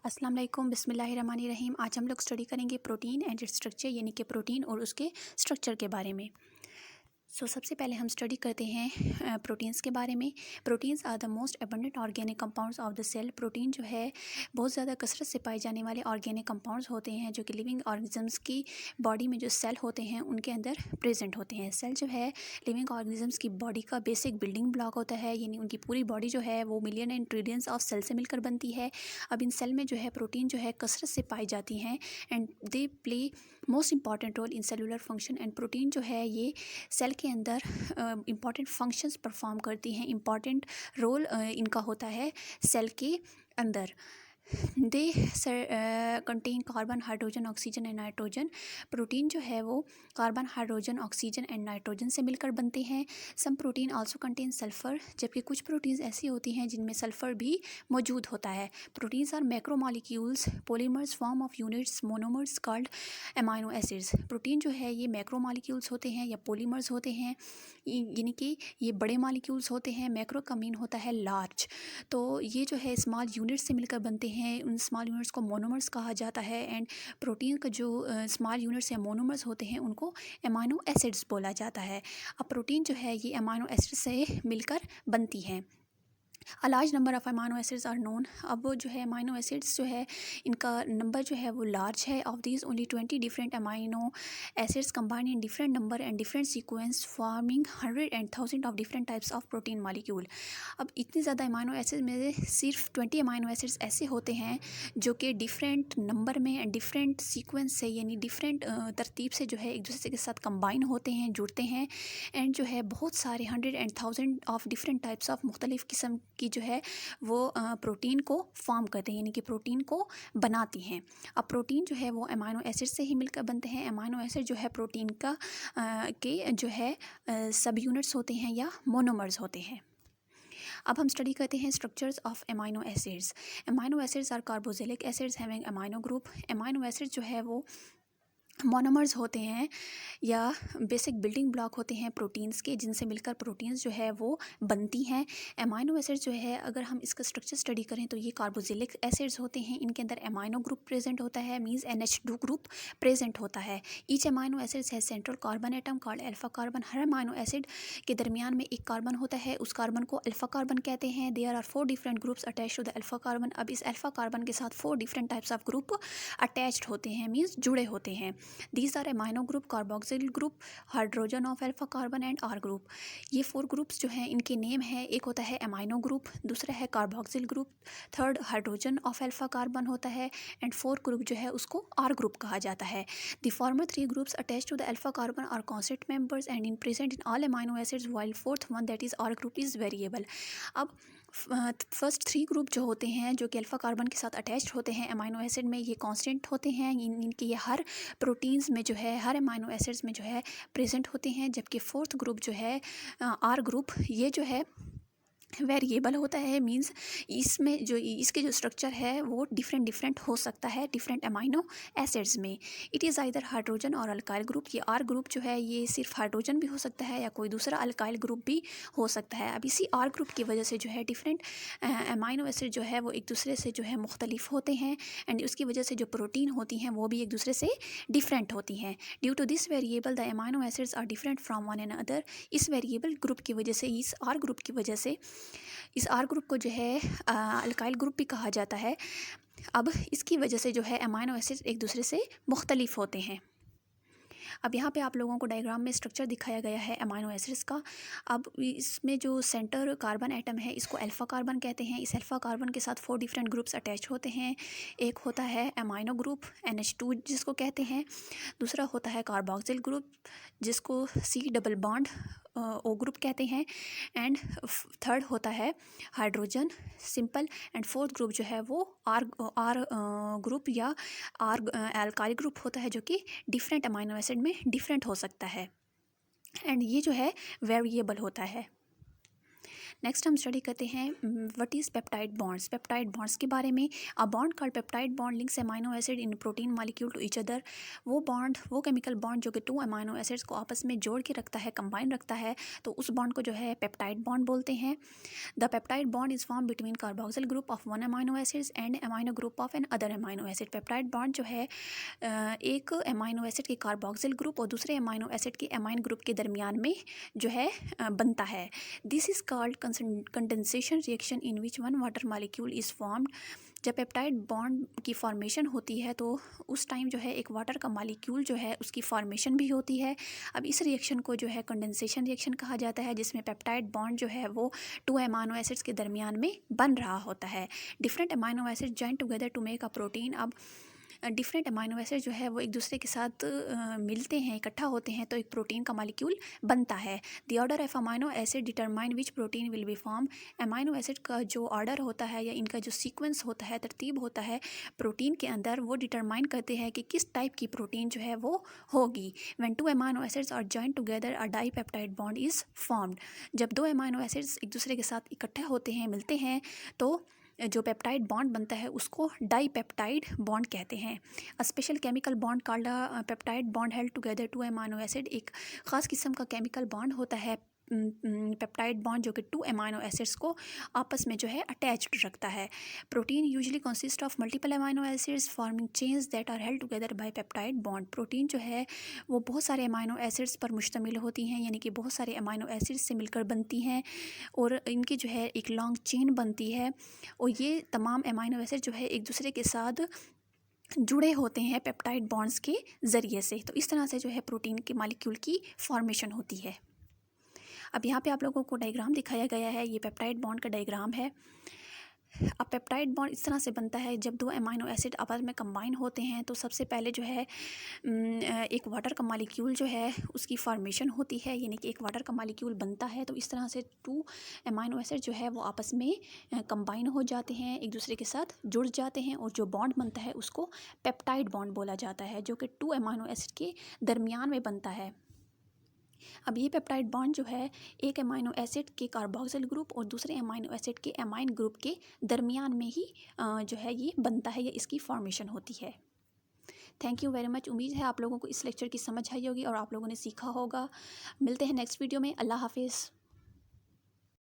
अस्सलाम वालेकुम बिस्मिल्लाहिर्रहमानिर्रहीम। आज हम लोग स्टडी करेंगे प्रोटीन एंड इट्स स्ट्रक्चर, यानी कि प्रोटीन और उसके स्ट्रक्चर के बारे में। सबसे पहले हम स्टडी करते हैं प्रोटीन्स के बारे में। Proteins are the most abundant organic compounds of the cell. Protein जो है बहुत ज़्यादा कसरत से पाए जाने वाले ऑर्गेनिक कंपाउंड्स होते हैं जो कि लिविंग ऑर्गेनिजम्स की बॉडी में जो सेल होते हैं उनके अंदर प्रेजेंट होते हैं। सेल जो है लिविंग ऑर्गेनिजम्स की बॉडी का बेसिक बिल्डिंग ब्लॉक होता है, यानी उनकी पूरी बॉडी जो है वो million and trillions of cell से मिलकर बनती है। अब इन सेल में जो है प्रोटीन जो है कसरत से पाई जाती हैं and they play most important role in cellular function. And protein जो है ये सेल के अंदर इम्पॉर्टेंट फंक्शंस परफॉर्म करती हैं, इम्पॉर्टेंट रोल इनका होता है सेल के अंदर। They contain carbon, hydrogen, oxygen and nitrogen. Protein जो है वो carbon, hydrogen, oxygen and nitrogen से मिलकर बनते हैं। Some protein also contain sulphur, जबकि कुछ प्रोटीन्स ऐसी होती हैं जिनमें सल्फ़र भी मौजूद होता है। Proteins are macromolecules, polymers, form of units, monomers called amino acids. Protein जो है ये मैक्रोमॉलिक्यूल्स होते हैं या पॉलीमर्स होते हैं, यानी कि ये बड़े मॉलिक्यूल्स होते हैं। मैक्रो का मीन होता है लार्ज, तो ये जो है स्मॉल यूनिट से मिलकर बनते हैं। उन स्मॉल यूनिट्स को मोनोमर्स कहा जाता है। एंड प्रोटीन का जो स्मॉल यूनिट्स या मोनोमर्स होते हैं उनको अमाइनो एसिड्स बोला जाता है। अब प्रोटीन जो है ये अमाइनो एसिड से मिलकर बनती हैं। A large number of amino acids are known. अब जो है अमाइनो एसिड्स जो है इनका नंबर जो है वो लार्ज है। Of these only 20 different amino acids combine in different number and different sequence forming 100 and 1000 of different types of protein molecule. अब इतनी ज़्यादा अमाइनो एसिड में सिर्फ 20 अमाइनो एसिड्स ऐसे होते हैं जो कि डिफरेंट नंबर में एंड डिफरेंट सीक्वेंस से, यानी डिफरेंट तरतीब से जो है एक दूसरे के साथ कंबाइन होते हैं, जुड़ते हैं। एंड जो है बहुत सारे 100 and 1000 of different types of मुख्तलिफ़ किस्म की जो है वो प्रोटीन को फॉर्म करते हैं, यानी कि प्रोटीन को बनाती हैं। अब प्रोटीन जो है वो अमाइनो एसिड से ही मिलकर बनते हैं। अमाइनो एसिड जो है प्रोटीन का के जो है सब यूनिट्स होते हैं या मोनोमर्स होते हैं। अब हम स्टडी करते हैं structures of amino acids. Amino acids are carboxylic acids having amino group. Amino acid जो है वो मोनोमर्स होते हैं या बेसिक बिल्डिंग ब्लॉक होते हैं प्रोटीन्स के, जिनसे मिलकर प्रोटीन्स जो है वो बनती हैं। अमाइनो एसिड जो है अगर हम इसका स्ट्रक्चर स्टडी करें तो ये कार्बोक्सिलिक एसिड्स होते हैं। इनके अंदर अमाइनो ग्रुप प्रेजेंट होता है, मींस NH2 ग्रुप प्रेजेंट होता है। ईच अमाइनो एसिड है central carbon atom called alpha carbon. हर अमाइनो एसिड के दरमियान में एक कार्बन होता है, उस कार्बन को अल्फा कार्बन कहते हैं। There are 4 different groups attach to the alpha carbon. अब इस अल्फा कार्बन के साथ 4 different types of group attached होते हैं, मींस जुड़े होते हैं। These are amino group, carboxyl group, hydrogen of alpha carbon and R group. ये 4 ग्रुप्स जो हैं इनके नेम है, एक होता है अमाइनो ग्रुप, दूसरा है carboxyl group, third hydrogen of alpha carbon होता है एंड 4th ग्रुप जो है उसको R ग्रुप कहा जाता है। The former 3 groups attach to the alpha carbon are constant members and in present in all amino acids while 4th one that is R group is variable. अब first 3 group जो होते हैं जो कि alpha carbon के साथ attached होते हैं अमाइनो एसिड में, ये कांस्टेंट होते हैं। इनके ये हर प्रोटीन्स में जो है हर अमाइनो एसिड्स में जो है प्रेजेंट होते हैं। जबकि 4th ग्रुप जो है R ग्रुप, ये जो है वेरिएबल होता है, मींस इसमें जो इसके जो स्ट्रक्चर है वो डिफरेंट हो सकता है डिफरेंट अमाइनो एसिड्स में। इट इज़ आइदर हाइड्रोजन और अल्काइल ग्रुप। ये R ग्रुप जो है ये सिर्फ हाइड्रोजन भी हो सकता है या कोई दूसरा अल्काइल ग्रुप भी हो सकता है। अब इसी R ग्रुप की वजह से जो है डिफरेंट अमाइनो एसिड जो है वो एक दूसरे से जो है मुख्तलिफ होते हैं एंड उसकी वजह से जो प्रोटीन होती हैं वो भी एक दूसरे से डिफरेंट होती हैं। Due to this variable the amino acids are different from one and other. इस वेरिएबल ग्रुप की वजह से, इस R ग्रुप की वजह से, इस R ग्रुप को जो है अल्काइल ग्रुप भी कहा जाता है। अब इसकी वजह से जो है अमाइनो एसिड एक दूसरे से मुख्तलिफ होते हैं। अब यहाँ पे आप लोगों को डायग्राम में स्ट्रक्चर दिखाया गया है अमाइनो एसिड्स का। अब इसमें जो सेंटर कार्बन एटम है इसको अल्फा कार्बन कहते हैं। इस अल्फा कार्बन के साथ 4 डिफरेंट ग्रुप्स अटैच होते हैं। एक होता है अमाइनो ग्रुप NH2 जिसको कहते हैं, दूसरा होता है कार्बोक्सिल ग्रुप जिसको C double bond O group कहते हैं एंड थर्ड होता है hydrogen simple and 4th group जो है वो R ग्रुप या R अल्काइल ग्रुप होता है जो कि डिफरेंट अमाइनो एसिड में डिफरेंट हो सकता है एंड ये जो है वेरिएबल होता है। नेक्स्ट हम स्टडी करते हैं what is peptide bonds. Peptide bonds के बारे में, a bond called peptide bond links amino acid in protein molecule to each other. वो केमिकल बॉन्ड जो कि 2 अमाइनो एसिड्स को आपस में जोड़ के रखता है, कंबाइन रखता है, तो उस बॉन्ड को जो है पेप्टाइड बॉन्ड बोलते हैं। The peptide bond is form between carboxyl group of one amino acids and amino group of another amino acid. Peptide bond जो है एक अमाइनो एसिड के कार्बोक्सिल ग्रुप और दूसरे अमाइनो एसिड के अमाइन ग्रुप के दरमियान में जो है बनता है। This is called condensation reaction in which one water molecule is formed. जब पेप्टाइड बॉन्ड की फॉर्मेशन होती है तो उस टाइम जो है एक वाटर का मॉलिक्यूल जो है उसकी फॉर्मेशन भी होती है। अब इस रिएक्शन को जो है कंडेंसेशन रिएक्शन कहा जाता है, जिसमें पेप्टाइड बॉन्ड जो है वो 2 अमाइनो एसिड्स के दरमियान में बन रहा होता है। Different amino acid join together to make a protein. अब डिफरेंट अमाइनो एसिड जो है वो एक दूसरे के साथ मिलते हैं, इकट्ठा होते हैं, तो एक प्रोटीन का मॉलिक्यूल बनता है। The order of amino acid determine which protein will be form. Amino acid का जो ऑर्डर होता है या इनका जो सीक्वेंस होता है, तरतीब होता है प्रोटीन के अंदर, वो डिटरमाइन करते हैं कि किस टाइप की प्रोटीन जो है वो होगी। When 2 amino acids are joined together a dipeptide bond is formed. जब 2 अमाइनो एसिड्स एक दूसरे के साथ इकट्ठे होते हैं, मिलते हैं, तो जो पेप्टाइड बॉन्ड बनता है उसको डाईपेप्टाइड बॉन्ड कहते हैं। A special chemical bond called peptide bond held together 2 amino acid. एक ख़ास किस्म का केमिकल बॉन्ड होता है पेप्टाइड बॉन्ड जो कि 2 अमाइनो एसिड्स को आपस में जो है अटैच्ड रखता है। Protein usually consist of multiple amino acids forming chains that are held together by peptide bond. Protein जो है वो बहुत सारे अमाइनो एसिड्स पर मुश्तमिल होती हैं, यानी कि बहुत सारे अमाइनो एसिड्स से मिलकर बनती हैं और इनकी जो है एक लॉन्ग चेन बनती है, और ये तमाम अमाइनो एसिड जो है एक दूसरे के साथ जुड़े होते हैं पेप्टाइड बॉन्ड्स के ज़रिए से। तो इस तरह से जो है प्रोटीन के मॉलिक्यूल की फॉर्मेशन होती है। अब यहाँ पे आप लोगों को डायग्राम दिखाया गया है, ये पेप्टाइड बॉन्ड का डायग्राम है। अब पेप्टाइड बॉन्ड इस तरह से बनता है, जब 2 अमाइनो एसिड आपस में कंबाइन होते हैं तो सबसे पहले जो है एक वाटर का मॉलिक्यूल जो है उसकी फॉर्मेशन होती है, यानी कि एक वाटर का मॉलिक्यूल बनता है। तो इस तरह से 2 अमाइनो एसिड जो है वो आपस में कंबाइन हो जाते हैं, एक दूसरे के साथ जुड़ जाते हैं, और जो बॉन्ड बनता है उसको पेप्टाइड बॉन्ड बोला जाता है, जो कि 2 अमाइनो एसिड के दरमियान में बनता है। अब ये पेप्टाइड बॉन्ड जो है एक अमाइनो एसिड के कार्बोक्सिल ग्रुप और दूसरे अमाइनो एसिड के अमाइन ग्रुप के दरमियान में ही जो है ये बनता है या इसकी फॉर्मेशन होती है। Thank you very much. उम्मीद है आप लोगों को इस लेक्चर की समझ आई होगी और आप लोगों ने सीखा होगा। मिलते हैं नेक्स्ट वीडियो में। अल्लाह हाफिज़।